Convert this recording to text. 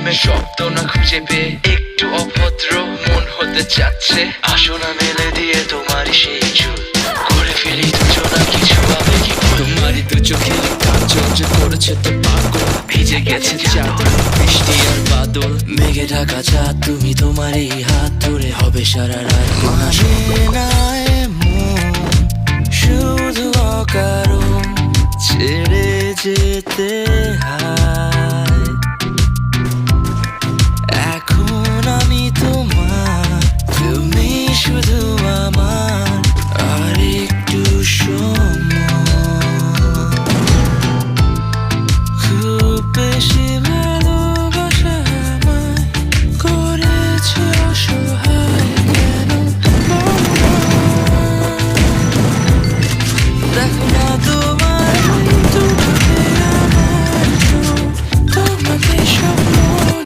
প্রেমের শব্দ না খুঁজে পেয়ে একটু অভদ্র মন হতে চাচ্ছে। আসো না মেলে দিয়ে তোমারই সেই চুল, করে ফেলি দুজনা কিছু আবেগী ভুল। তোমারই দু চোখে কাজল যে করেছে তো পাগল, ভিজে গেছে চাদর বৃষ্টি আর বাদল। মেঘে ঢাকা চাঁদ তুমি তোমারই হাত ধরে হবে সারা রাত গোনা। শুধু অকারণ ছেড়ে যেতে হয়